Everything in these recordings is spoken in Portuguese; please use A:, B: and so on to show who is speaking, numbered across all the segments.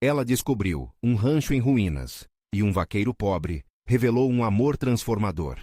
A: Ela descobriu um rancho em ruínas, e um vaqueiro pobre revelou um amor transformador.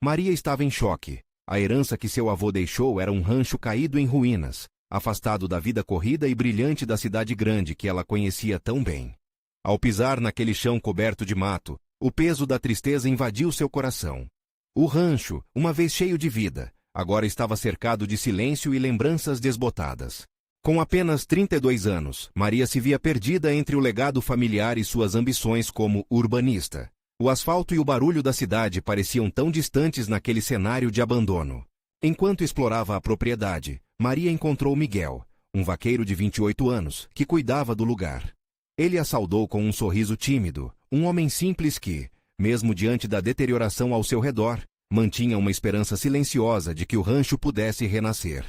A: Maria estava em choque. A herança que seu avô deixou era um rancho caído em ruínas, afastado da vida corrida e brilhante da cidade grande que ela conhecia tão bem. Ao pisar naquele chão coberto de mato, o peso da tristeza invadiu seu coração. O rancho, uma vez cheio de vida, agora estava cercado de silêncio e lembranças desbotadas. Com apenas 32 anos, Maria se via perdida entre o legado familiar e suas ambições como urbanista. O asfalto e o barulho da cidade pareciam tão distantes naquele cenário de abandono. Enquanto explorava a propriedade, Maria encontrou Miguel, um vaqueiro de 28 anos, que cuidava do lugar. Ele a saudou com um sorriso tímido, um homem simples que, mesmo diante da deterioração ao seu redor, mantinha uma esperança silenciosa de que o rancho pudesse renascer.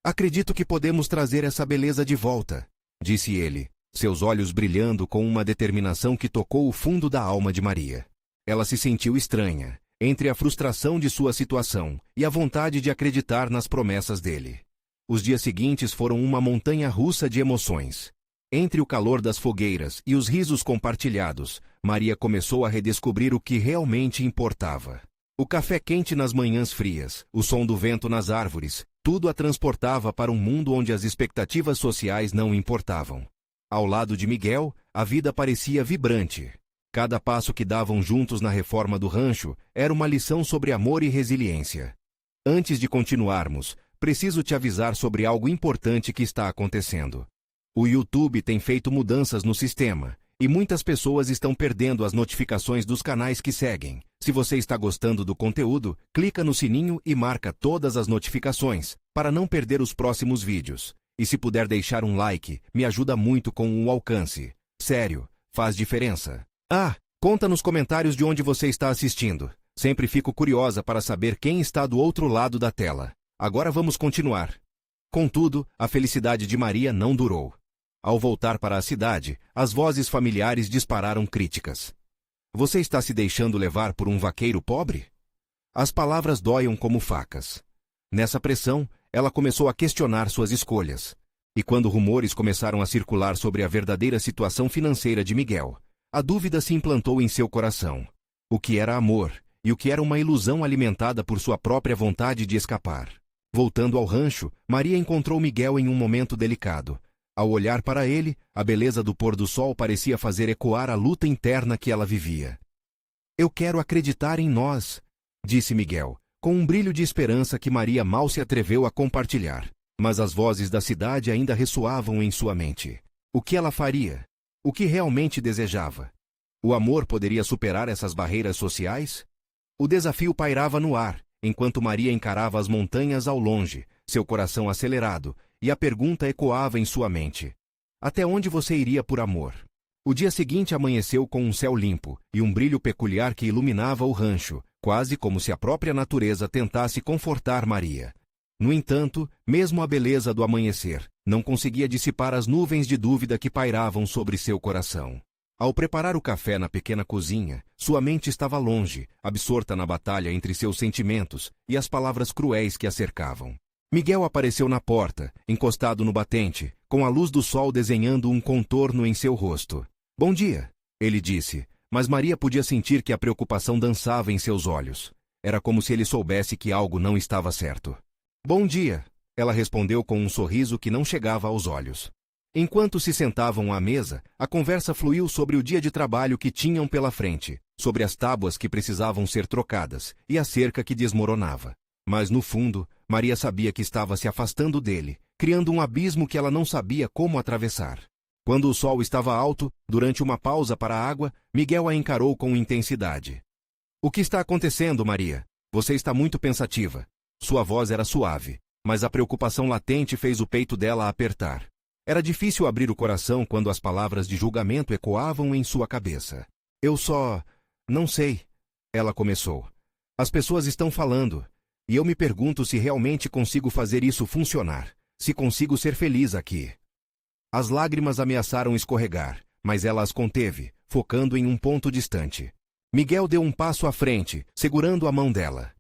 A: "Acredito que podemos trazer essa beleza de volta", disse ele, seus olhos brilhando com uma determinação que tocou o fundo da alma de Maria. Ela se sentiu estranha, entre a frustração de sua situação e a vontade de acreditar nas promessas dele. Os dias seguintes foram uma montanha russa de emoções. Entre o calor das fogueiras e os risos compartilhados, Maria começou a redescobrir o que realmente importava. O café quente nas manhãs frias, o som do vento nas árvores, tudo a transportava para um mundo onde as expectativas sociais não importavam. Ao lado de Miguel, a vida parecia vibrante. Cada passo que davam juntos na reforma do rancho era uma lição sobre amor e resiliência. "Antes de continuarmos, preciso te avisar sobre algo importante que está acontecendo. O YouTube tem feito mudanças no sistema, e muitas pessoas estão perdendo as notificações dos canais que seguem. Se você está gostando do conteúdo, clica no sininho e marca todas as notificações, para não perder os próximos vídeos. E se puder deixar um like, me ajuda muito com o alcance. Sério, faz diferença. Conta nos comentários de onde você está assistindo. Sempre fico curiosa para saber quem está do outro lado da tela. Agora vamos continuar." Contudo, a felicidade de Maria não durou. Ao voltar para a cidade, as vozes familiares dispararam críticas. "Você está se deixando levar por um vaqueiro pobre?" As palavras doíam como facas. Nessa pressão, ela começou a questionar suas escolhas. E quando rumores começaram a circular sobre a verdadeira situação financeira de Miguel, a dúvida se implantou em seu coração. O que era amor e o que era uma ilusão alimentada por sua própria vontade de escapar? Voltando ao rancho, Maria encontrou Miguel em um momento delicado. Ao olhar para ele, a beleza do pôr do sol parecia fazer ecoar a luta interna que ela vivia. "Eu quero acreditar em nós", disse Miguel, com um brilho de esperança que Maria mal se atreveu a compartilhar. Mas as vozes da cidade ainda ressoavam em sua mente. O que ela faria? O que realmente desejava? O amor poderia superar essas barreiras sociais? O desafio pairava no ar, enquanto Maria encarava as montanhas ao longe, seu coração acelerado, e a pergunta ecoava em sua mente: "Até onde você iria por amor?" O dia seguinte amanheceu com um céu limpo e um brilho peculiar que iluminava o rancho, quase como se a própria natureza tentasse confortar Maria. No entanto, mesmo a beleza do amanhecer não conseguia dissipar as nuvens de dúvida que pairavam sobre seu coração. Ao preparar o café na pequena cozinha, sua mente estava longe, absorta na batalha entre seus sentimentos e as palavras cruéis que a cercavam. Miguel apareceu na porta, encostado no batente, com a luz do sol desenhando um contorno em seu rosto. "Bom dia", ele disse, mas Maria podia sentir que a preocupação dançava em seus olhos. Era como se ele soubesse que algo não estava certo. "Bom dia", ela respondeu com um sorriso que não chegava aos olhos. Enquanto se sentavam à mesa, a conversa fluiu sobre o dia de trabalho que tinham pela frente, sobre as tábuas que precisavam ser trocadas e a cerca que desmoronava. Mas no fundo, Maria sabia que estava se afastando dele, criando um abismo que ela não sabia como atravessar. Quando o sol estava alto, durante uma pausa para a água, Miguel a encarou com intensidade. "O que está acontecendo, Maria? Você está muito pensativa." Sua voz era suave, mas a preocupação latente fez o peito dela apertar. Era difícil abrir o coração quando as palavras de julgamento ecoavam em sua cabeça. "Eu só... não sei", ela começou. "As pessoas estão falando, e eu me pergunto se realmente consigo fazer isso funcionar, se consigo ser feliz aqui." As lágrimas ameaçaram escorregar, mas ela as conteve, focando em um ponto distante. Miguel deu um passo à frente, segurando a mão dela.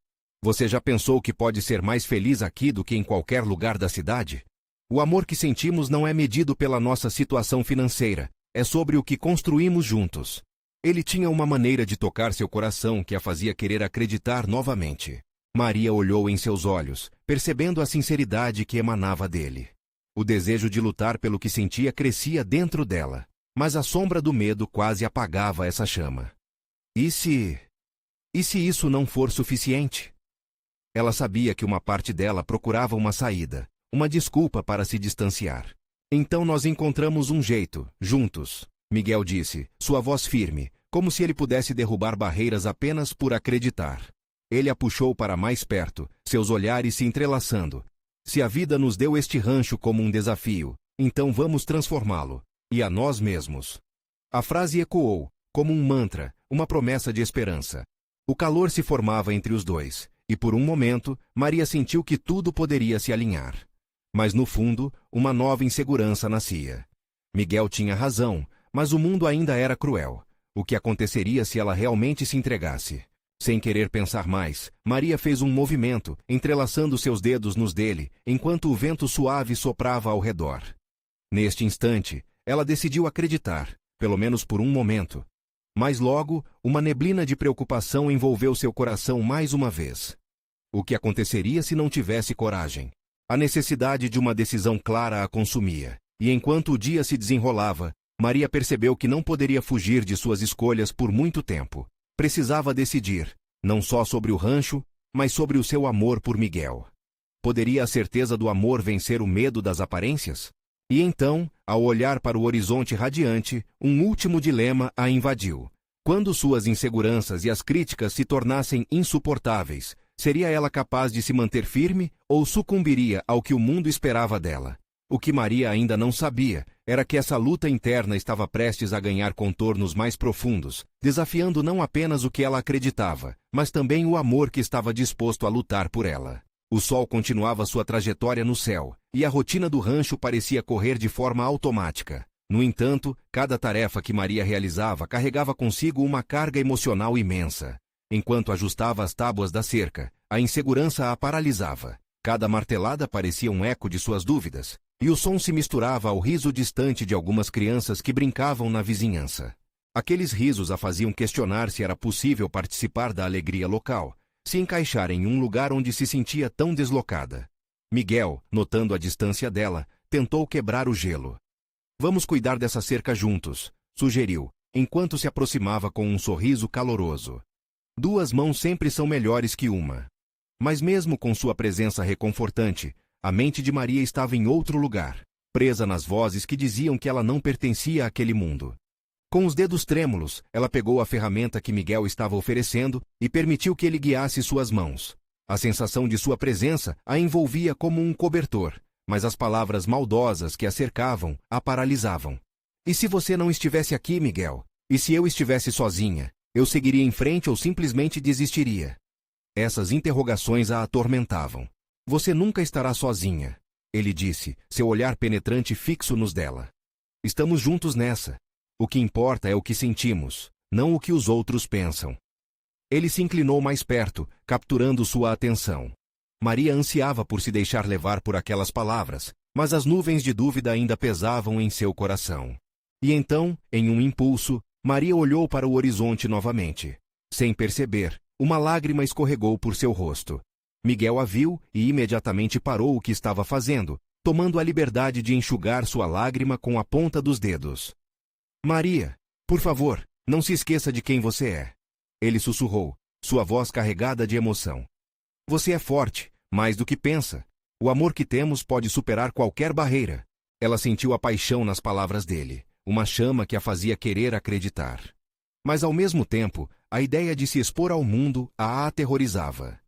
A: "Você já pensou que pode ser mais feliz aqui do que em qualquer lugar da cidade? O amor que sentimos não é medido pela nossa situação financeira, é sobre o que construímos juntos. Ele tinha uma maneira de tocar seu coração que a fazia querer acreditar novamente. Maria olhou em seus olhos, percebendo a sinceridade que emanava dele. O desejo de lutar pelo que sentia crescia dentro dela, mas a sombra do medo quase apagava essa chama. E se isso não for suficiente? Ela sabia que uma parte dela procurava uma saída, uma desculpa para se distanciar. Então nós encontramos um jeito, juntos, Miguel disse, sua voz firme, como se ele pudesse derrubar barreiras apenas por acreditar. Ele a puxou para mais perto, seus olhares se entrelaçando. Se a vida nos deu este rancho como um desafio, então vamos transformá-lo, e a nós mesmos. A frase ecoou, como um mantra, uma promessa de esperança. O calor se formava entre os dois, e por um momento, Maria sentiu que tudo poderia se alinhar. Mas no fundo, uma nova insegurança nascia. Miguel tinha razão, mas o mundo ainda era cruel. O que aconteceria se ela realmente se entregasse? Sem querer pensar mais, Maria fez um movimento, entrelaçando seus dedos nos dele, enquanto o vento suave soprava ao redor. Neste instante, ela decidiu acreditar, pelo menos por um momento. Mas logo, uma neblina de preocupação envolveu seu coração mais uma vez. O que aconteceria se não tivesse coragem? A necessidade de uma decisão clara a consumia, e enquanto o dia se desenrolava, Maria percebeu que não poderia fugir de suas escolhas por muito tempo. Precisava decidir, não só sobre o rancho, mas sobre o seu amor por Miguel. Poderia a certeza do amor vencer o medo das aparências? E então, ao olhar para o horizonte radiante, um último dilema a invadiu. Quando suas inseguranças e as críticas se tornassem insuportáveis, seria ela capaz de se manter firme ou sucumbiria ao que o mundo esperava dela? O que Maria ainda não sabia era que essa luta interna estava prestes a ganhar contornos mais profundos, desafiando não apenas o que ela acreditava, mas também o amor que estava disposto a lutar por ela. O sol continuava sua trajetória no céu, e a rotina do rancho parecia correr de forma automática. No entanto, cada tarefa que Maria realizava carregava consigo uma carga emocional imensa. Enquanto ajustava as tábuas da cerca, a insegurança a paralisava. Cada martelada parecia um eco de suas dúvidas, e o som se misturava ao riso distante de algumas crianças que brincavam na vizinhança. Aqueles risos a faziam questionar se era possível participar da alegria local, se encaixar em um lugar onde se sentia tão deslocada. Miguel, notando a distância dela, tentou quebrar o gelo. "Vamos cuidar dessa cerca juntos", sugeriu, enquanto se aproximava com um sorriso caloroso. Duas mãos sempre são melhores que uma. Mas mesmo com sua presença reconfortante, a mente de Maria estava em outro lugar, presa nas vozes que diziam que ela não pertencia àquele mundo. Com os dedos trêmulos, ela pegou a ferramenta que Miguel estava oferecendo e permitiu que ele guiasse suas mãos. A sensação de sua presença a envolvia como um cobertor, mas as palavras maldosas que a cercavam a paralisavam. "E se você não estivesse aqui, Miguel? E se eu estivesse sozinha? Eu seguiria em frente ou simplesmente desistiria?" Essas interrogações a atormentavam. "Você nunca estará sozinha", ele disse, seu olhar penetrante fixo nos dela. "Estamos juntos nessa. O que importa é o que sentimos, não o que os outros pensam." Ele se inclinou mais perto, capturando sua atenção. Maria ansiava por se deixar levar por aquelas palavras, mas as nuvens de dúvida ainda pesavam em seu coração. E então, em um impulso, Maria olhou para o horizonte novamente. Sem perceber, uma lágrima escorregou por seu rosto. Miguel a viu e imediatamente parou o que estava fazendo, tomando a liberdade de enxugar sua lágrima com a ponta dos dedos. "Maria, por favor, não se esqueça de quem você é", ele sussurrou, sua voz carregada de emoção. "Você é forte, mais do que pensa. O amor que temos pode superar qualquer barreira." Ela sentiu a paixão nas palavras dele, uma chama que a fazia querer acreditar. Mas ao mesmo tempo, a ideia de se expor ao mundo a aterrorizava.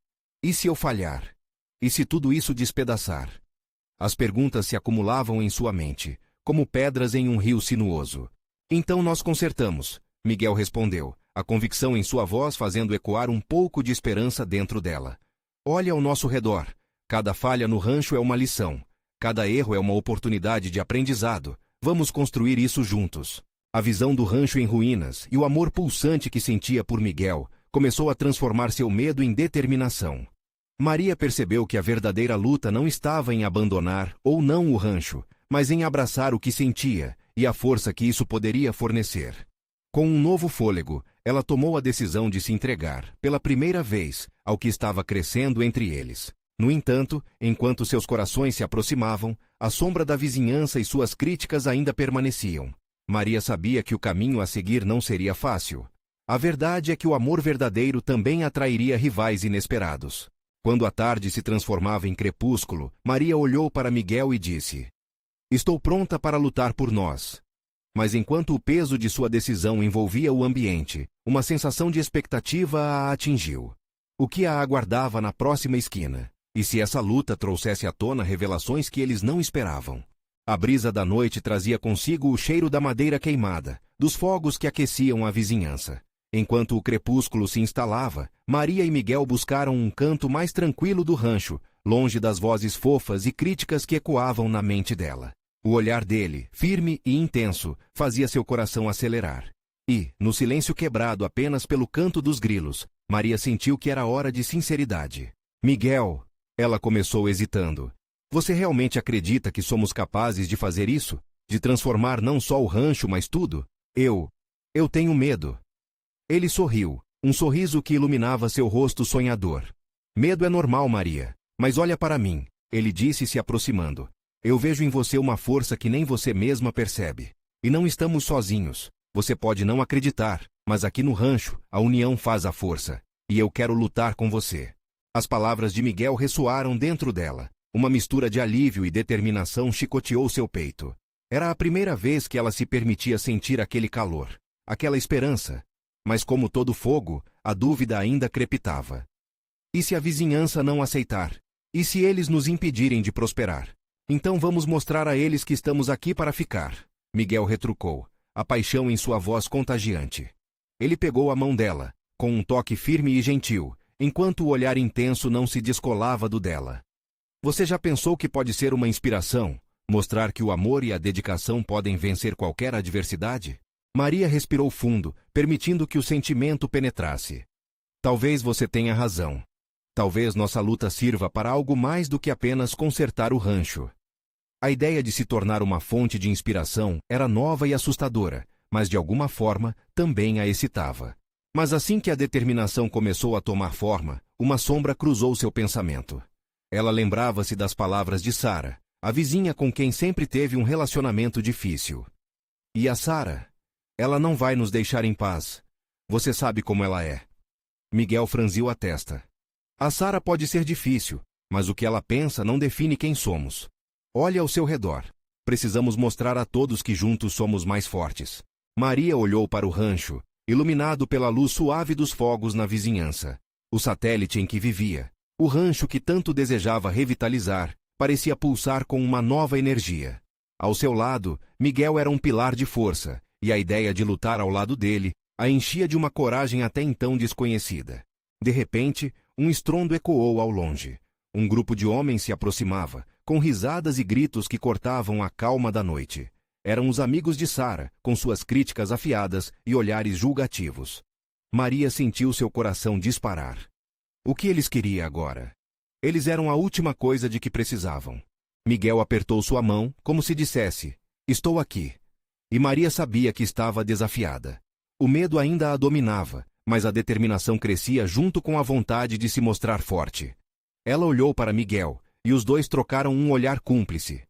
A: E se eu falhar? E se tudo isso despedaçar? As perguntas se acumulavam em sua mente, como pedras em um rio sinuoso. "Então nós consertamos", Miguel respondeu, a convicção em sua voz fazendo ecoar um pouco de esperança dentro dela. "Olhe ao nosso redor. Cada falha no rancho é uma lição. Cada erro é uma oportunidade de aprendizado. Vamos construir isso juntos." A visão do rancho em ruínas e o amor pulsante que sentia por Miguel começou a transformar seu medo em determinação. Maria percebeu que a verdadeira luta não estava em abandonar ou não o rancho, mas em abraçar o que sentia, e a força que isso poderia fornecer. Com um novo fôlego, ela tomou a decisão de se entregar, pela primeira vez, ao que estava crescendo entre eles. No entanto, enquanto seus corações se aproximavam, a sombra da vizinhança e suas críticas ainda permaneciam. Maria sabia que o caminho a seguir não seria fácil. A verdade é que o amor verdadeiro também atrairia rivais inesperados. Quando a tarde se transformava em crepúsculo, Maria olhou para Miguel e disse: "Estou pronta para lutar por nós." Mas enquanto o peso de sua decisão envolvia o ambiente, uma sensação de expectativa a atingiu. O que a aguardava na próxima esquina? E se essa luta trouxesse à tona revelações que eles não esperavam? A brisa da noite trazia consigo o cheiro da madeira queimada, dos fogos que aqueciam a vizinhança. Enquanto o crepúsculo se instalava, Maria e Miguel buscaram um canto mais tranquilo do rancho, longe das vozes fofas e críticas que ecoavam na mente dela. O olhar dele, firme e intenso, fazia seu coração acelerar. E, no silêncio quebrado apenas pelo canto dos grilos, Maria sentiu que era hora de sinceridade. "Miguel," ela começou hesitando, "você realmente acredita que somos capazes de fazer isso? De transformar não só o rancho, mas tudo? Eu tenho medo." Ele sorriu, um sorriso que iluminava seu rosto sonhador. "Medo é normal, Maria. Mas olha para mim," ele disse se aproximando. "Eu vejo em você uma força que nem você mesma percebe. E não estamos sozinhos. Você pode não acreditar, mas aqui no rancho, a união faz a força. E eu quero lutar com você." As palavras de Miguel ressoaram dentro dela. Uma mistura de alívio e determinação chicoteou seu peito. Era a primeira vez que ela se permitia sentir aquele calor, aquela esperança. Mas como todo fogo, a dúvida ainda crepitava. E se a vizinhança não aceitar? E se eles nos impedirem de prosperar? Então vamos mostrar a eles que estamos aqui para ficar. Miguel retrucou, a paixão em sua voz contagiante. Ele pegou a mão dela, com um toque firme e gentil, enquanto o olhar intenso não se descolava do dela. "Você já pensou que pode ser uma inspiração? Mostrar que o amor e a dedicação podem vencer qualquer adversidade?" Maria respirou fundo, permitindo que o sentimento penetrasse. "Talvez você tenha razão. Talvez nossa luta sirva para algo mais do que apenas consertar o rancho." A ideia de se tornar uma fonte de inspiração era nova e assustadora, mas de alguma forma também a excitava. Mas assim que a determinação começou a tomar forma, uma sombra cruzou seu pensamento. Ela lembrava-se das palavras de Sara, a vizinha com quem sempre teve um relacionamento difícil. E a Sara? "Ela não vai nos deixar em paz. Você sabe como ela é." Miguel franziu a testa. "A Sara pode ser difícil, mas o que ela pensa não define quem somos. Olhe ao seu redor. Precisamos mostrar a todos que juntos somos mais fortes." Maria olhou para o rancho, iluminado pela luz suave dos fogos na vizinhança. O satélite em que vivia, o rancho que tanto desejava revitalizar, parecia pulsar com uma nova energia. Ao seu lado, Miguel era um pilar de força, e a ideia de lutar ao lado dele a enchia de uma coragem até então desconhecida. De repente, um estrondo ecoou ao longe. Um grupo de homens se aproximava, com risadas e gritos que cortavam a calma da noite. Eram os amigos de Sara, com suas críticas afiadas e olhares julgativos. Maria sentiu seu coração disparar. O que eles queriam agora? Eles eram a última coisa de que precisavam. Miguel apertou sua mão, como se dissesse: "Estou aqui." E Maria sabia que estava desafiada. O medo ainda a dominava, mas a determinação crescia junto com a vontade de se mostrar forte. Ela olhou para Miguel, e os dois trocaram um olhar cúmplice.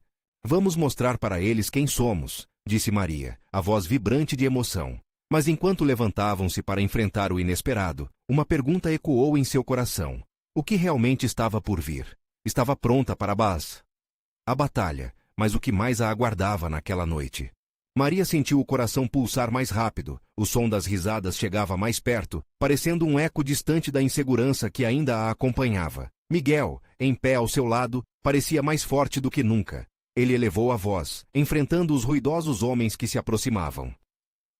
A: "Vamos mostrar para eles quem somos," disse Maria, a voz vibrante de emoção. Mas enquanto levantavam-se para enfrentar o inesperado, uma pergunta ecoou em seu coração. O que realmente estava por vir? Estava pronta para a batalha, mas o que mais a aguardava naquela noite? Maria sentiu o coração pulsar mais rápido, o som das risadas chegava mais perto, parecendo um eco distante da insegurança que ainda a acompanhava. Miguel, em pé ao seu lado, parecia mais forte do que nunca. Ele elevou a voz, enfrentando os ruidosos homens que se aproximavam.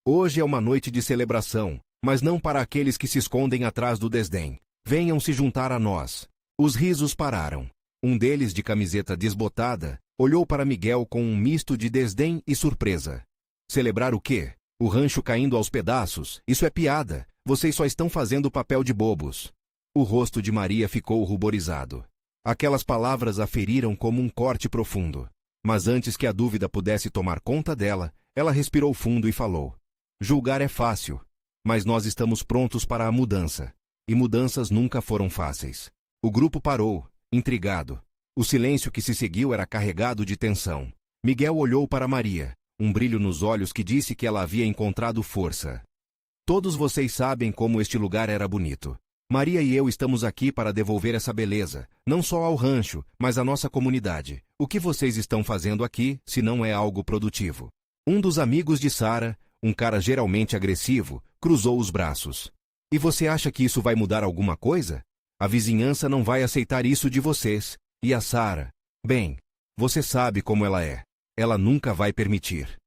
A: "Hoje é uma noite de celebração, mas não para aqueles que se escondem atrás do desdém. Venham se juntar a nós." Os risos pararam. Um deles, de camiseta desbotada, olhou para Miguel com um misto de desdém e surpresa. "Celebrar o quê? O rancho caindo aos pedaços? Isso é piada. Vocês só estão fazendo o papel de bobos." O rosto de Maria ficou ruborizado. Aquelas palavras a feriram como um corte profundo. Mas antes que a dúvida pudesse tomar conta dela, Ela respirou fundo e falou: julgar é fácil, mas nós estamos prontos para a mudança. E mudanças nunca foram fáceis. O grupo parou, intrigado. O silêncio que se seguiu era carregado de tensão. Miguel olhou para Maria, um brilho nos olhos que disse que ela havia encontrado força. Todos vocês sabem como este lugar era bonito. Maria e eu estamos aqui para devolver essa beleza, não só ao rancho, mas à nossa comunidade. O que vocês estão fazendo aqui, se não é algo produtivo? Um dos amigos de Sara, um cara geralmente agressivo, cruzou os braços. E você acha que isso vai mudar alguma coisa? A vizinhança não vai aceitar isso de vocês. E a Sara? Bem, você sabe como ela é. Ela nunca vai permitir.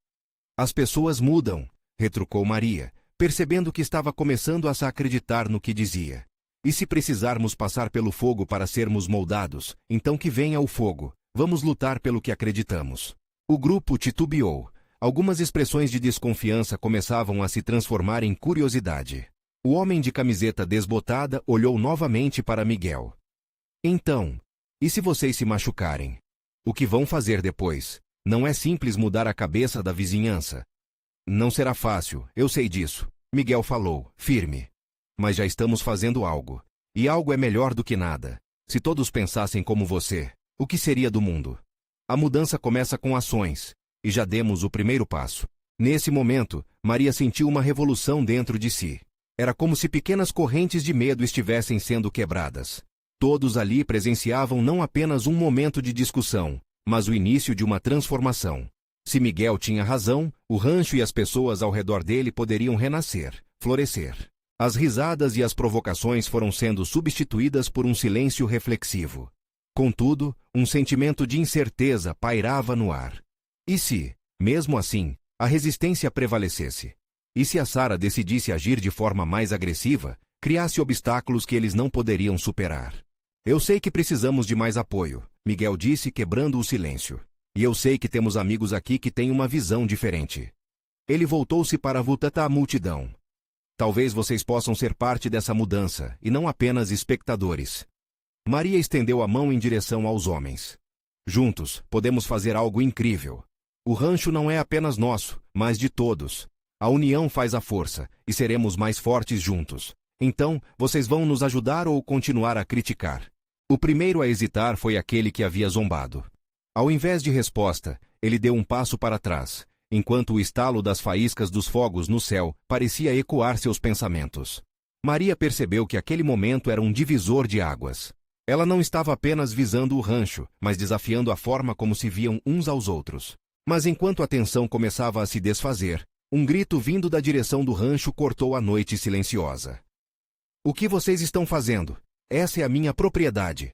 A: As pessoas mudam, retrucou Maria, percebendo que estava começando a se acreditar no que dizia. E se precisarmos passar pelo fogo para sermos moldados, então que venha o fogo. Vamos lutar pelo que acreditamos. O grupo titubeou. Algumas expressões de desconfiança começavam a se transformar em curiosidade. O homem de camiseta desbotada olhou novamente para Miguel. Então, e se vocês se machucarem? O que vão fazer depois? Não é simples mudar a cabeça da vizinhança. Não será fácil, eu sei disso, Miguel falou, firme. Mas já estamos fazendo algo. E algo é melhor do que nada. Se todos pensassem como você, o que seria do mundo? A mudança começa com ações. E já demos o primeiro passo. Nesse momento, Maria sentiu uma revolução dentro de si. Era como se pequenas correntes de medo estivessem sendo quebradas. Todos ali presenciavam não apenas um momento de discussão, mas o início de uma transformação. Se Miguel tinha razão, o rancho e as pessoas ao redor dele poderiam renascer, florescer. As risadas e as provocações foram sendo substituídas por um silêncio reflexivo. Contudo, um sentimento de incerteza pairava no ar. E se, mesmo assim, a resistência prevalecesse? E se a Sara decidisse agir de forma mais agressiva, criasse obstáculos que eles não poderiam superar? Eu sei que precisamos de mais apoio, Miguel disse, quebrando o silêncio. E eu sei que temos amigos aqui que têm uma visão diferente. Ele voltou-se para a multidão. Talvez vocês possam ser parte dessa mudança, e não apenas espectadores. Maria estendeu a mão em direção aos homens. Juntos, podemos fazer algo incrível. O rancho não é apenas nosso, mas de todos. A união faz a força, e seremos mais fortes juntos. Então, vocês vão nos ajudar ou continuar a criticar? O primeiro a hesitar foi aquele que havia zombado. Ao invés de resposta, ele deu um passo para trás, enquanto o estalo das faíscas dos fogos no céu parecia ecoar seus pensamentos. Maria percebeu que aquele momento era um divisor de águas. Ela não estava apenas visando o rancho, mas desafiando a forma como se viam uns aos outros. Mas enquanto a tensão começava a se desfazer, um grito vindo da direção do rancho cortou a noite silenciosa. O que vocês estão fazendo? Essa é a minha propriedade.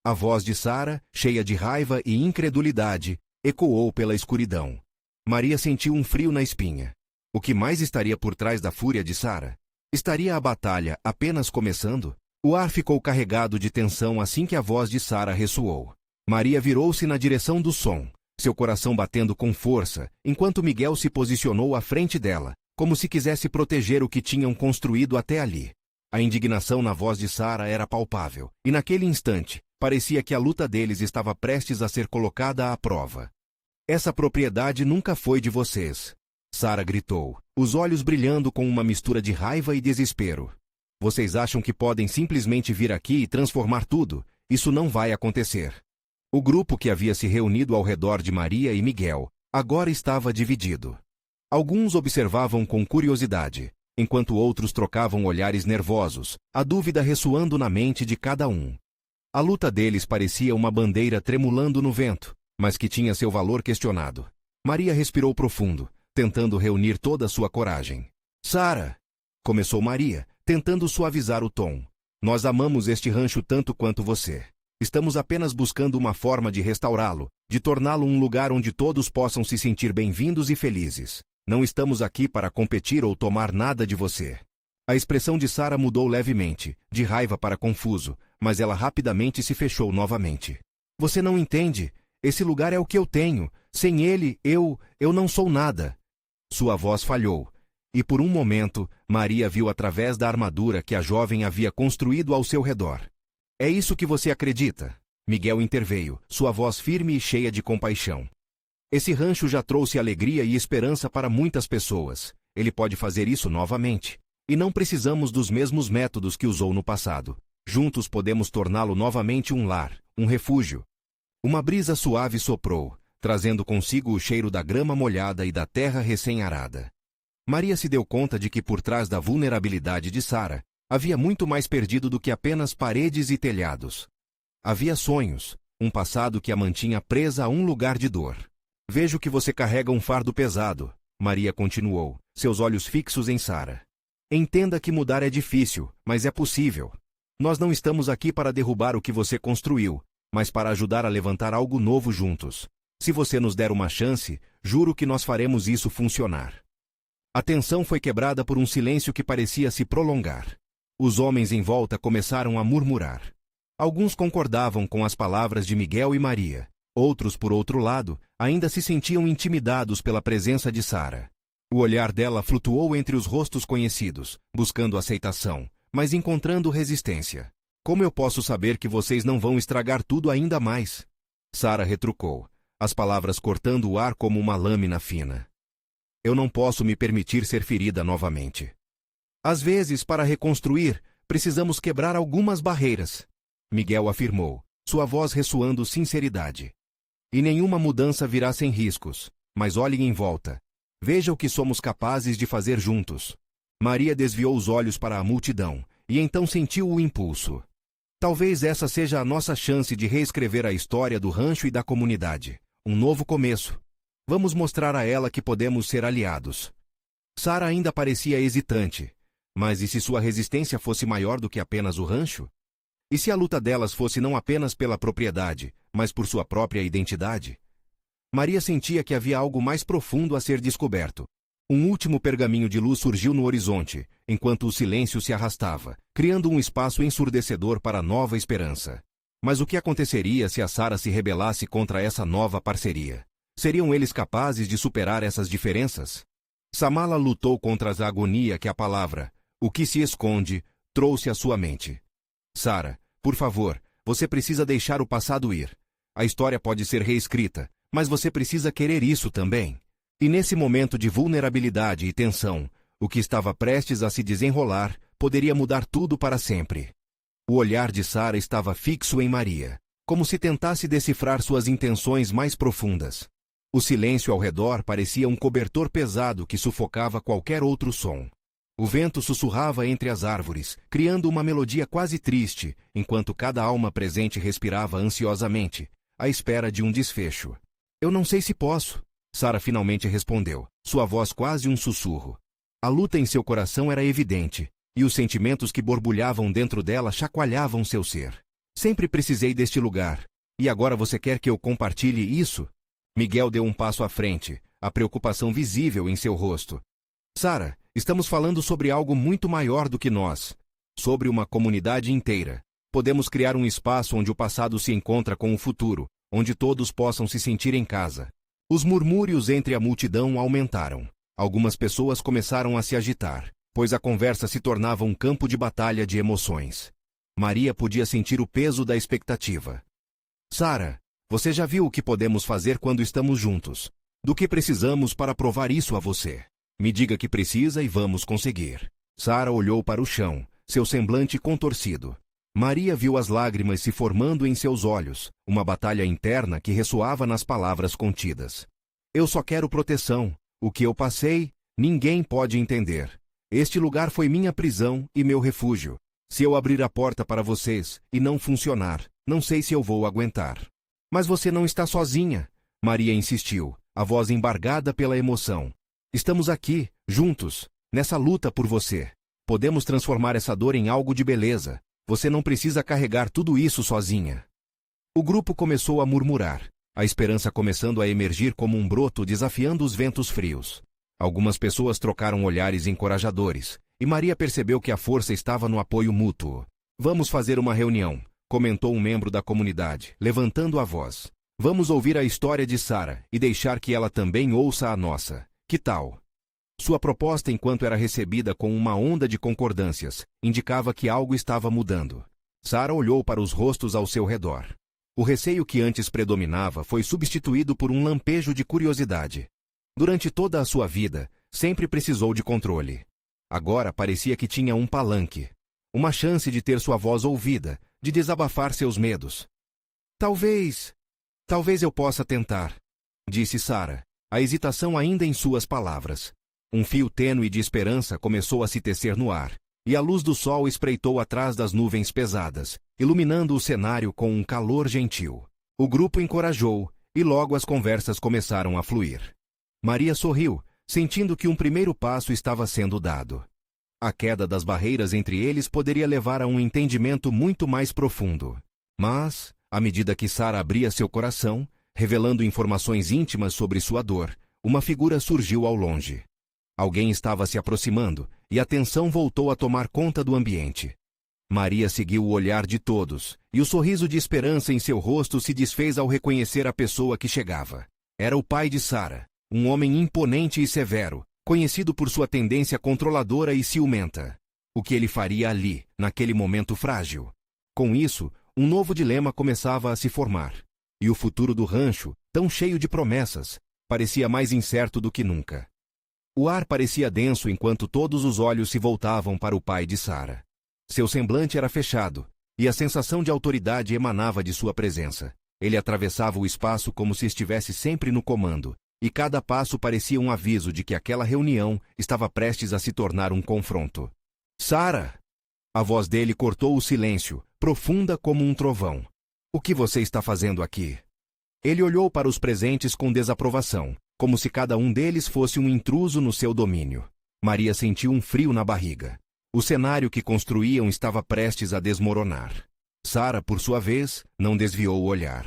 A: A voz de Sara, cheia de raiva e incredulidade, ecoou pela escuridão. Maria sentiu um frio na espinha. O que mais estaria por trás da fúria de Sara? Estaria a batalha apenas começando? O ar ficou carregado de tensão assim que a voz de Sara ressoou. Maria virou-se na direção do som, seu coração batendo com força, enquanto Miguel se posicionou à frente dela, como se quisesse proteger o que tinham construído até ali. A indignação na voz de Sara era palpável, e naquele instante, parecia que a luta deles estava prestes a ser colocada à prova. Essa propriedade nunca foi de vocês. Sara gritou, os olhos brilhando com uma mistura de raiva e desespero. Vocês acham que podem simplesmente vir aqui e transformar tudo? Isso não vai acontecer. O grupo que havia se reunido ao redor de Maria e Miguel agora estava dividido. Alguns observavam com curiosidade, enquanto outros trocavam olhares nervosos, a dúvida ressoando na mente de cada um. A luta deles parecia uma bandeira tremulando no vento, mas que tinha seu valor questionado. Maria respirou profundo, tentando reunir toda a sua coragem. Sara! Começou Maria, tentando suavizar o tom. Nós amamos este rancho tanto quanto você. Estamos apenas buscando uma forma de restaurá-lo, de torná-lo um lugar onde todos possam se sentir bem-vindos e felizes. Não estamos aqui para competir ou tomar nada de você. A expressão de Sara mudou levemente, de raiva para confuso, mas ela rapidamente se fechou novamente. Você não entende? Esse lugar é o que eu tenho. Sem ele, eu não sou nada. Sua voz falhou, e por um momento, Maria viu através da armadura que a jovem havia construído ao seu redor. É isso que você acredita? Miguel interveio, sua voz firme e cheia de compaixão. Esse rancho já trouxe alegria e esperança para muitas pessoas. Ele pode fazer isso novamente. E não precisamos dos mesmos métodos que usou no passado. Juntos podemos torná-lo novamente um lar, um refúgio. Uma brisa suave soprou, trazendo consigo o cheiro da grama molhada e da terra recém-arada. Maria se deu conta de que por trás da vulnerabilidade de Sara, havia muito mais perdido do que apenas paredes e telhados. Havia sonhos, um passado que a mantinha presa a um lugar de dor. Vejo que você carrega um fardo pesado, Maria continuou, seus olhos fixos em Sara. Entenda que mudar é difícil, mas é possível. Nós não estamos aqui para derrubar o que você construiu, mas para ajudar a levantar algo novo juntos. Se você nos der uma chance, juro que nós faremos isso funcionar. A tensão foi quebrada por um silêncio que parecia se prolongar. Os homens em volta começaram a murmurar. Alguns concordavam com as palavras de Miguel e Maria. Outros, por outro lado, ainda se sentiam intimidados pela presença de Sara. O olhar dela flutuou entre os rostos conhecidos, buscando aceitação, mas encontrando resistência. Como eu posso saber que vocês não vão estragar tudo ainda mais? Sara retrucou, as palavras cortando o ar como uma lâmina fina. Eu não posso me permitir ser ferida novamente. Às vezes, para reconstruir, precisamos quebrar algumas barreiras, Miguel afirmou, sua voz ressoando sinceridade. E nenhuma mudança virá sem riscos, mas olhem em volta. Veja o que somos capazes de fazer juntos. Maria desviou os olhos para a multidão, e então sentiu o impulso. Talvez essa seja a nossa chance de reescrever a história do rancho e da comunidade. Um novo começo. Vamos mostrar a ela que podemos ser aliados. Sara ainda parecia hesitante. Mas e se sua resistência fosse maior do que apenas o rancho? E se a luta delas fosse não apenas pela propriedade, mas por sua própria identidade? Maria sentia que havia algo mais profundo a ser descoberto. Um último pergaminho de luz surgiu no horizonte, enquanto o silêncio se arrastava, criando um espaço ensurdecedor para a nova esperança. Mas o que aconteceria se a Sara se rebelasse contra essa nova parceria? Seriam eles capazes de superar essas diferenças? Samala lutou contra a agonia que a palavra, o que se esconde, trouxe à sua mente. Sara, por favor, você precisa deixar o passado ir. A história pode ser reescrita, mas você precisa querer isso também. E nesse momento de vulnerabilidade e tensão, o que estava prestes a se desenrolar poderia mudar tudo para sempre. O olhar de Sara estava fixo em Maria, como se tentasse decifrar suas intenções mais profundas. O silêncio ao redor parecia um cobertor pesado que sufocava qualquer outro som. O vento sussurrava entre as árvores, criando uma melodia quase triste, enquanto cada alma presente respirava ansiosamente, à espera de um desfecho. Eu não sei se posso, Sara finalmente respondeu, sua voz quase um sussurro. A luta em seu coração era evidente, e os sentimentos que borbulhavam dentro dela chacoalhavam seu ser. Sempre precisei deste lugar, e agora você quer que eu compartilhe isso? Miguel deu um passo à frente, a preocupação visível em seu rosto. Sara, estamos falando sobre algo muito maior do que nós. Sobre uma comunidade inteira. Podemos criar um espaço onde o passado se encontra com o futuro, onde todos possam se sentir em casa. Os murmúrios entre a multidão aumentaram. Algumas pessoas começaram a se agitar, pois a conversa se tornava um campo de batalha de emoções. Maria podia sentir o peso da expectativa. Sara, você já viu o que podemos fazer quando estamos juntos? Do que precisamos para provar isso a você? Me diga que precisa e vamos conseguir. Sara olhou para o chão, seu semblante contorcido. Maria viu as lágrimas se formando em seus olhos, uma batalha interna que ressoava nas palavras contidas. Eu só quero proteção. O que eu passei, ninguém pode entender. Este lugar foi minha prisão e meu refúgio. Se eu abrir a porta para vocês e não funcionar, não sei se eu vou aguentar. Mas você não está sozinha, Maria insistiu, a voz embargada pela emoção. Estamos aqui, juntos, nessa luta por você. Podemos transformar essa dor em algo de beleza. Você não precisa carregar tudo isso sozinha. O grupo começou a murmurar, a esperança começando a emergir como um broto desafiando os ventos frios. Algumas pessoas trocaram olhares encorajadores, e Maria percebeu que a força estava no apoio mútuo. Vamos fazer uma reunião, comentou um membro da comunidade, levantando a voz. Vamos ouvir a história de Sara e deixar que ela também ouça a nossa. Que tal? Sua proposta, enquanto era recebida com uma onda de concordâncias, indicava que algo estava mudando. Sara olhou para os rostos ao seu redor. O receio que antes predominava foi substituído por um lampejo de curiosidade. Durante toda a sua vida, sempre precisou de controle. Agora parecia que tinha um palanque. Uma chance de ter sua voz ouvida, de desabafar seus medos. Talvez eu possa tentar, disse Sara, a hesitação ainda em suas palavras. Um fio tênue de esperança começou a se tecer no ar, e a luz do sol espreitou atrás das nuvens pesadas, iluminando o cenário com um calor gentil. O grupo encorajou, e logo as conversas começaram a fluir. Maria sorriu, sentindo que um primeiro passo estava sendo dado. A queda das barreiras entre eles poderia levar a um entendimento muito mais profundo. Mas, à medida que Sara abria seu coração, revelando informações íntimas sobre sua dor, uma figura surgiu ao longe. Alguém estava se aproximando, e a tensão voltou a tomar conta do ambiente. Maria seguiu o olhar de todos, e o sorriso de esperança em seu rosto se desfez ao reconhecer a pessoa que chegava. Era o pai de Sara, um homem imponente e severo, conhecido por sua tendência controladora e ciumenta. O que ele faria ali, naquele momento frágil? Com isso, um novo dilema começava a se formar. E o futuro do rancho, tão cheio de promessas, parecia mais incerto do que nunca. O ar parecia denso enquanto todos os olhos se voltavam para o pai de Sara. Seu semblante era fechado, e a sensação de autoridade emanava de sua presença. Ele atravessava o espaço como se estivesse sempre no comando, e cada passo parecia um aviso de que aquela reunião estava prestes a se tornar um confronto. Sara! A voz dele cortou o silêncio, profunda como um trovão. O que você está fazendo aqui? Ele olhou para os presentes com desaprovação, como se cada um deles fosse um intruso no seu domínio. Maria sentiu um frio na barriga. O cenário que construíam estava prestes a desmoronar. Sara, por sua vez, não desviou o olhar.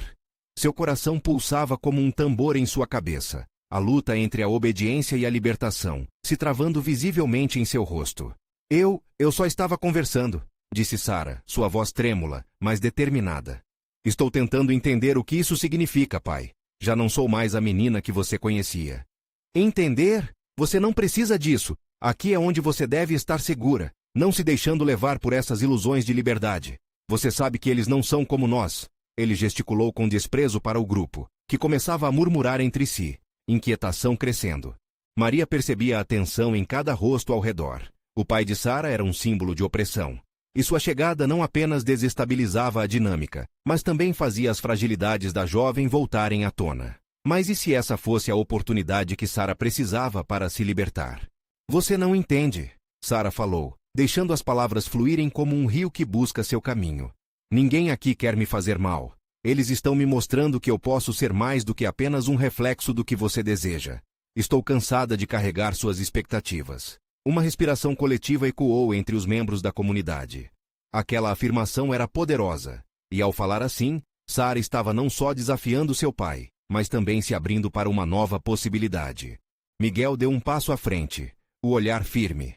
A: Seu coração pulsava como um tambor em sua cabeça, a luta entre a obediência e a libertação, se travando visivelmente em seu rosto. Eu só estava conversando, disse Sara, sua voz trêmula, mas determinada. Estou tentando entender o que isso significa, pai. Já não sou mais a menina que você conhecia. Entender? Você não precisa disso. Aqui é onde você deve estar segura, não se deixando levar por essas ilusões de liberdade. Você sabe que eles não são como nós. Ele gesticulou com desprezo para o grupo, que começava a murmurar entre si, inquietação crescendo. Maria percebia a tensão em cada rosto ao redor. O pai de Sara era um símbolo de opressão. E sua chegada não apenas desestabilizava a dinâmica, mas também fazia as fragilidades da jovem voltarem à tona. Mas e se essa fosse a oportunidade que Sara precisava para se libertar? Você não entende, Sara falou, deixando as palavras fluírem como um rio que busca seu caminho. Ninguém aqui quer me fazer mal. Eles estão me mostrando que eu posso ser mais do que apenas um reflexo do que você deseja. Estou cansada de carregar suas expectativas. Uma respiração coletiva ecoou entre os membros da comunidade. Aquela afirmação era poderosa, e ao falar assim, Sara estava não só desafiando seu pai, mas também se abrindo para uma nova possibilidade. Miguel deu um passo à frente, o olhar firme.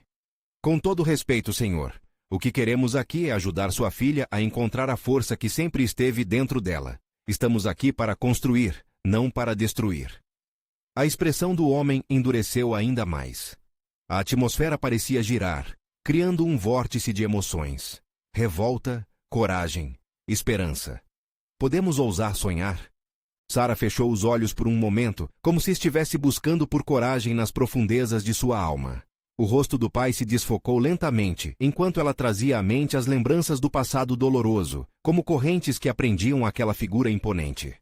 A: Com todo respeito, senhor, o que queremos aqui é ajudar sua filha a encontrar a força que sempre esteve dentro dela. Estamos aqui para construir, não para destruir. A expressão do homem endureceu ainda mais. A atmosfera parecia girar, criando um vórtice de emoções. Revolta, coragem, esperança. Podemos ousar sonhar? Sara fechou os olhos por um momento, como se estivesse buscando por coragem nas profundezas de sua alma. O rosto do pai se desfocou lentamente, enquanto ela trazia à mente as lembranças do passado doloroso, como correntes que aprendiam aquela figura imponente.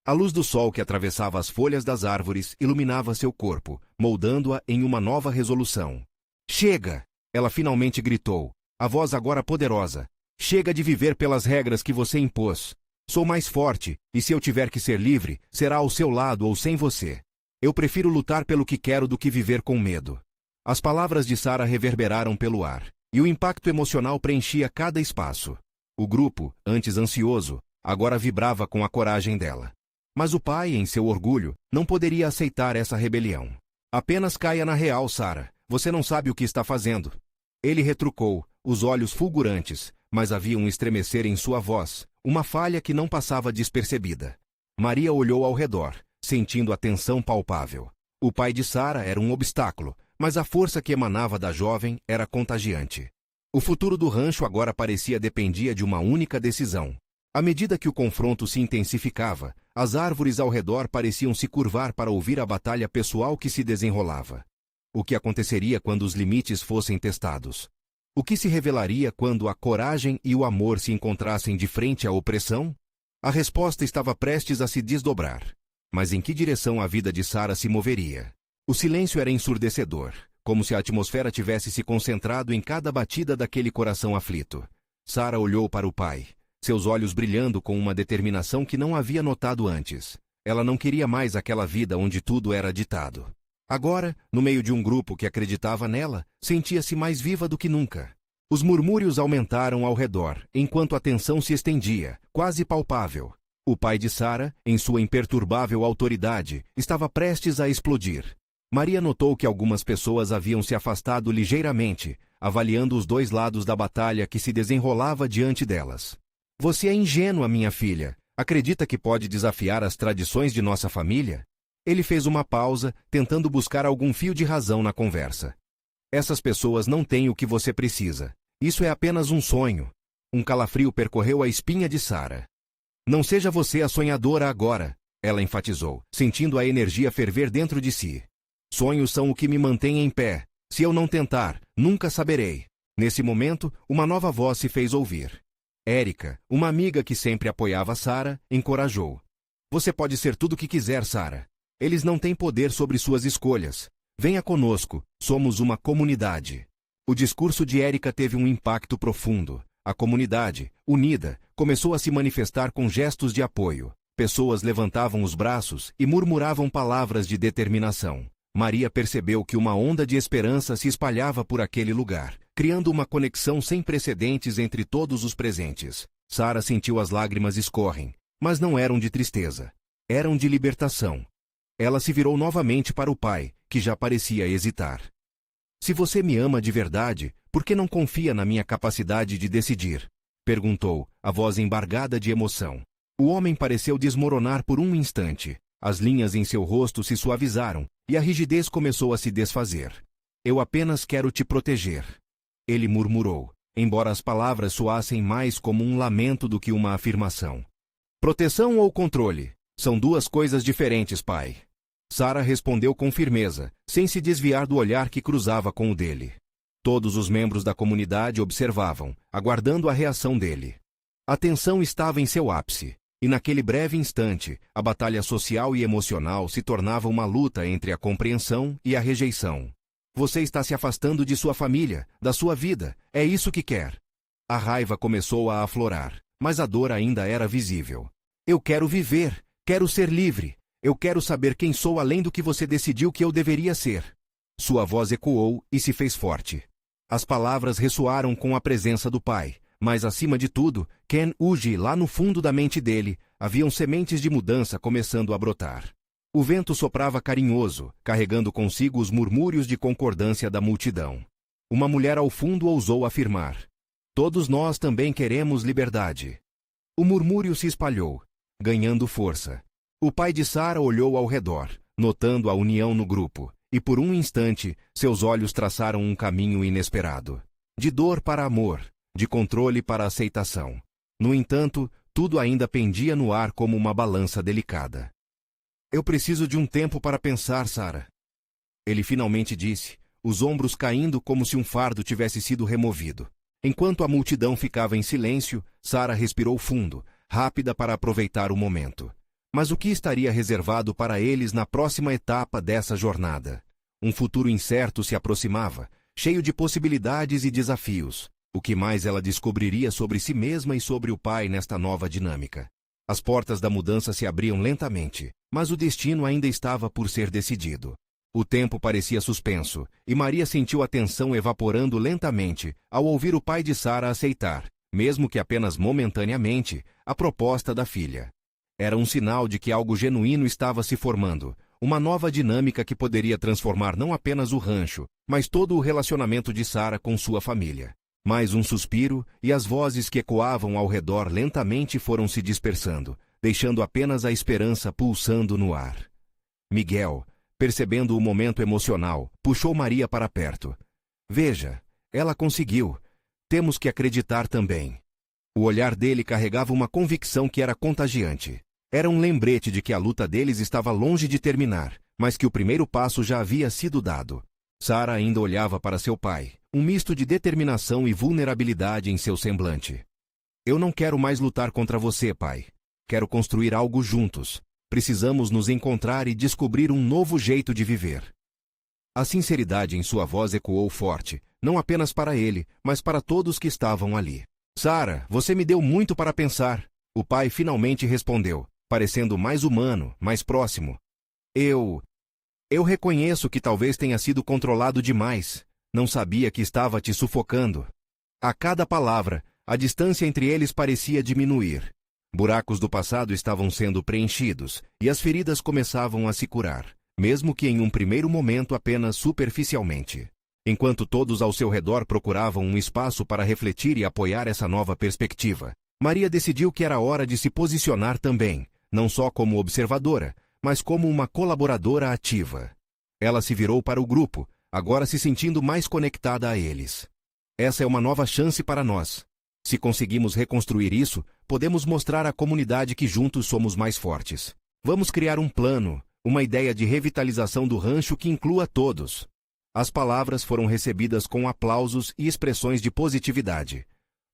A: A luz do sol que atravessava as folhas das árvores iluminava seu corpo, moldando-a em uma nova resolução. Chega! Ela finalmente gritou, a voz agora poderosa. Chega de viver pelas regras que você impôs. Sou mais forte, e se eu tiver que ser livre, será ao seu lado ou sem você. Eu prefiro lutar pelo que quero do que viver com medo. As palavras de Sara reverberaram pelo ar, e o impacto emocional preenchia cada espaço. O grupo, antes ansioso, agora vibrava com a coragem dela. Mas o pai, em seu orgulho, não poderia aceitar essa rebelião. Apenas caia na real, Sara. Você não sabe o que está fazendo. Ele retrucou, os olhos fulgurantes, mas havia um estremecer em sua voz, uma falha que não passava despercebida. Maria olhou ao redor, sentindo a tensão palpável. O pai de Sara era um obstáculo, mas a força que emanava da jovem era contagiante. O futuro do rancho agora parecia dependia de uma única decisão. À medida que o confronto se intensificava, as árvores ao redor pareciam se curvar para ouvir a batalha pessoal que se desenrolava. O que aconteceria quando os limites fossem testados? O que se revelaria quando a coragem e o amor se encontrassem de frente à opressão? A resposta estava prestes a se desdobrar. Mas em que direção a vida de Sara se moveria? O silêncio era ensurdecedor, como se a atmosfera tivesse se concentrado em cada batida daquele coração aflito. Sara olhou para o pai, seus olhos brilhando com uma determinação que não havia notado antes. Ela não queria mais aquela vida onde tudo era ditado. Agora, no meio de um grupo que acreditava nela, sentia-se mais viva do que nunca. Os murmúrios aumentaram ao redor, enquanto a tensão se estendia, quase palpável. O pai de Sara, em sua imperturbável autoridade, estava prestes a explodir. Maria notou que algumas pessoas haviam se afastado ligeiramente, avaliando os dois lados da batalha que se desenrolava diante delas. Você é ingênua, minha filha. Acredita que pode desafiar as tradições de nossa família? Ele fez uma pausa, tentando buscar algum fio de razão na conversa. Essas pessoas não têm o que você precisa. Isso é apenas um sonho. Um calafrio percorreu a espinha de Sara. Não seja você a sonhadora agora, ela enfatizou, sentindo a energia ferver dentro de si. Sonhos são o que me mantém em pé. Se eu não tentar, nunca saberei. Nesse momento, uma nova voz se fez ouvir. Érica, uma amiga que sempre apoiava Sara, encorajou. Você pode ser tudo o que quiser, Sara. Eles não têm poder sobre suas escolhas. Venha conosco, somos uma comunidade. O discurso de Érica teve um impacto profundo. A comunidade, unida, começou a se manifestar com gestos de apoio. Pessoas levantavam os braços e murmuravam palavras de determinação. Maria percebeu que uma onda de esperança se espalhava por aquele lugar, criando uma conexão sem precedentes entre todos os presentes. Sara sentiu as lágrimas escorrem, mas não eram de tristeza. Eram de libertação. Ela se virou novamente para o pai, que já parecia hesitar. Se você me ama de verdade, por que não confia na minha capacidade de decidir? Perguntou, a voz embargada de emoção. O homem pareceu desmoronar por um instante. As linhas em seu rosto se suavizaram, e a rigidez começou a se desfazer. Eu apenas quero te proteger. Ele murmurou, embora as palavras soassem mais como um lamento do que uma afirmação. Proteção ou controle? São duas coisas diferentes, pai. Sara respondeu com firmeza, sem se desviar do olhar que cruzava com o dele. Todos os membros da comunidade observavam, aguardando a reação dele. A tensão estava em seu ápice, e naquele breve instante, a batalha social e emocional se tornava uma luta entre a compreensão e a rejeição. Você está se afastando de sua família, da sua vida, é isso que quer. A raiva começou a aflorar, mas a dor ainda era visível. Eu quero viver, quero ser livre. Eu quero saber quem sou além do que você decidiu que eu deveria ser. Sua voz ecoou e se fez forte. As palavras ressoaram com a presença do pai, mas acima de tudo, Ken Uji, lá no fundo da mente dele, haviam sementes de mudança começando a brotar. O vento soprava carinhoso, carregando consigo os murmúrios de concordância da multidão. Uma mulher ao fundo ousou afirmar: todos nós também queremos liberdade. O murmúrio se espalhou, ganhando força. O pai de Sara olhou ao redor, notando a união no grupo, e por um instante, seus olhos traçaram um caminho inesperado. De dor para amor, de controle para aceitação. No entanto, tudo ainda pendia no ar como uma balança delicada. Eu preciso de um tempo para pensar, Sara. Ele finalmente disse, os ombros caindo como se um fardo tivesse sido removido. Enquanto a multidão ficava em silêncio, Sara respirou fundo, rápida para aproveitar o momento. Mas o que estaria reservado para eles na próxima etapa dessa jornada? Um futuro incerto se aproximava, cheio de possibilidades e desafios. O que mais ela descobriria sobre si mesma e sobre o pai nesta nova dinâmica? As portas da mudança se abriam lentamente, mas o destino ainda estava por ser decidido. O tempo parecia suspenso, e Maria sentiu a tensão evaporando lentamente ao ouvir o pai de Sara aceitar, mesmo que apenas momentaneamente, a proposta da filha. Era um sinal de que algo genuíno estava se formando, uma nova dinâmica que poderia transformar não apenas o rancho, mas todo o relacionamento de Sara com sua família. Mais um suspiro, e as vozes que ecoavam ao redor lentamente foram se dispersando, deixando apenas a esperança pulsando no ar. Miguel, percebendo o momento emocional, puxou Maria para perto. Veja, ela conseguiu. Temos que acreditar também. O olhar dele carregava uma convicção que era contagiante. Era um lembrete de que a luta deles estava longe de terminar, mas que o primeiro passo já havia sido dado. Sarah ainda olhava para seu pai, um misto de determinação e vulnerabilidade em seu semblante. Eu não quero mais lutar contra você, pai. Quero construir algo juntos. Precisamos nos encontrar e descobrir um novo jeito de viver. A sinceridade em sua voz ecoou forte, não apenas para ele, mas para todos que estavam ali. Sarah, você me deu muito para pensar. O pai finalmente respondeu, parecendo mais humano, mais próximo. Eu reconheço que talvez tenha sido controlado demais. Não sabia que estava te sufocando. A cada palavra, a distância entre eles parecia diminuir. Buracos do passado estavam sendo preenchidos, e as feridas começavam a se curar, mesmo que em um primeiro momento apenas superficialmente. Enquanto todos ao seu redor procuravam um espaço para refletir e apoiar essa nova perspectiva, Maria decidiu que era hora de se posicionar também, não só como observadora, mas como uma colaboradora ativa. Ela se virou para o grupo, agora se sentindo mais conectada a eles. Essa é uma nova chance para nós. Se conseguimos reconstruir isso, podemos mostrar à comunidade que juntos somos mais fortes. Vamos criar um plano, uma ideia de revitalização do rancho que inclua todos. As palavras foram recebidas com aplausos e expressões de positividade.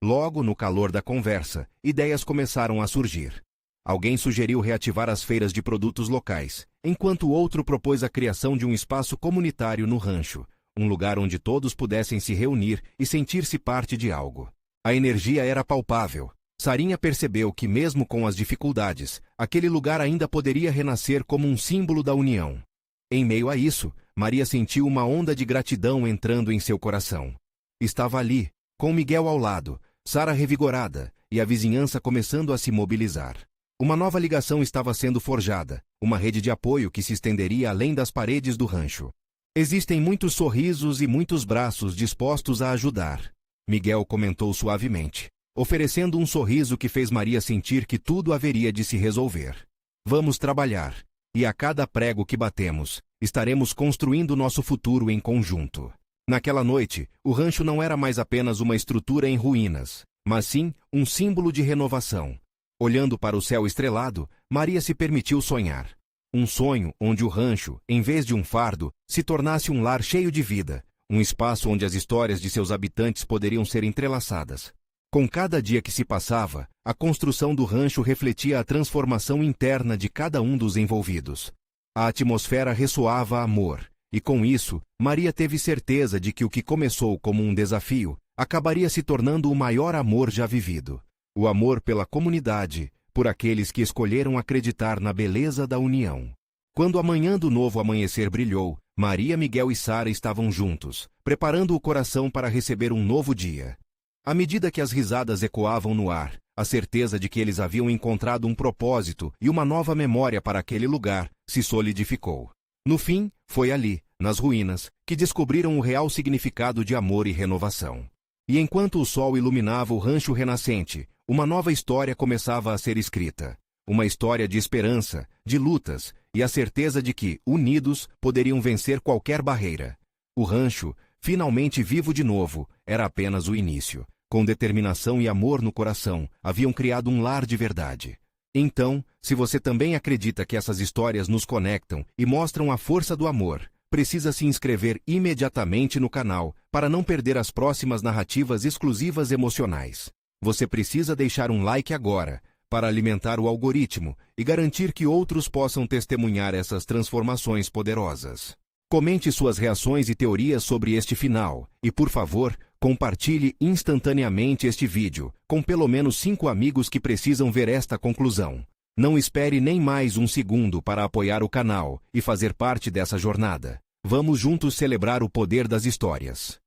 A: Logo, no calor da conversa, ideias começaram a surgir. Alguém sugeriu reativar as feiras de produtos locais, enquanto outro propôs a criação de um espaço comunitário no rancho, um lugar onde todos pudessem se reunir e sentir-se parte de algo. A energia era palpável. Sarinha percebeu que, mesmo com as dificuldades, aquele lugar ainda poderia renascer como um símbolo da união. Em meio a isso, Maria sentiu uma onda de gratidão entrando em seu coração. Estava ali, com Miguel ao lado, Sarah revigorada e a vizinhança começando a se mobilizar. Uma nova ligação estava sendo forjada, uma rede de apoio que se estenderia além das paredes do rancho. Existem muitos sorrisos e muitos braços dispostos a ajudar, Miguel comentou suavemente, oferecendo um sorriso que fez Maria sentir que tudo haveria de se resolver. Vamos trabalhar, e a cada prego que batemos, estaremos construindo nosso futuro em conjunto. Naquela noite, o rancho não era mais apenas uma estrutura em ruínas, mas sim um símbolo de renovação. Olhando para o céu estrelado, Maria se permitiu sonhar. Um sonho onde o rancho, em vez de um fardo, se tornasse um lar cheio de vida, um espaço onde as histórias de seus habitantes poderiam ser entrelaçadas. Com cada dia que se passava, a construção do rancho refletia a transformação interna de cada um dos envolvidos. A atmosfera ressoava amor, e com isso, Maria teve certeza de que o que começou como um desafio acabaria se tornando o maior amor já vivido. O amor pela comunidade, por aqueles que escolheram acreditar na beleza da união. Quando a manhã do novo amanhecer brilhou, Maria, Miguel e Sarah estavam juntos, preparando o coração para receber um novo dia. À medida que as risadas ecoavam no ar, a certeza de que eles haviam encontrado um propósito e uma nova memória para aquele lugar se solidificou. No fim, foi ali, nas ruínas, que descobriram o real significado de amor e renovação. E enquanto o sol iluminava o rancho renascente, uma nova história começava a ser escrita. Uma história de esperança, de lutas e a certeza de que, unidos, poderiam vencer qualquer barreira. O rancho, finalmente vivo de novo, era apenas o início. Com determinação e amor no coração, haviam criado um lar de verdade. Então, se você também acredita que essas histórias nos conectam e mostram a força do amor, precisa se inscrever imediatamente no canal para não perder as próximas narrativas exclusivas emocionais. Você precisa deixar um like agora para alimentar o algoritmo e garantir que outros possam testemunhar essas transformações poderosas. Comente suas reações e teorias sobre este final e, por favor, compartilhe instantaneamente este vídeo com pelo menos 5 amigos que precisam ver esta conclusão. Não espere nem mais um segundo para apoiar o canal e fazer parte dessa jornada. Vamos juntos celebrar o poder das histórias.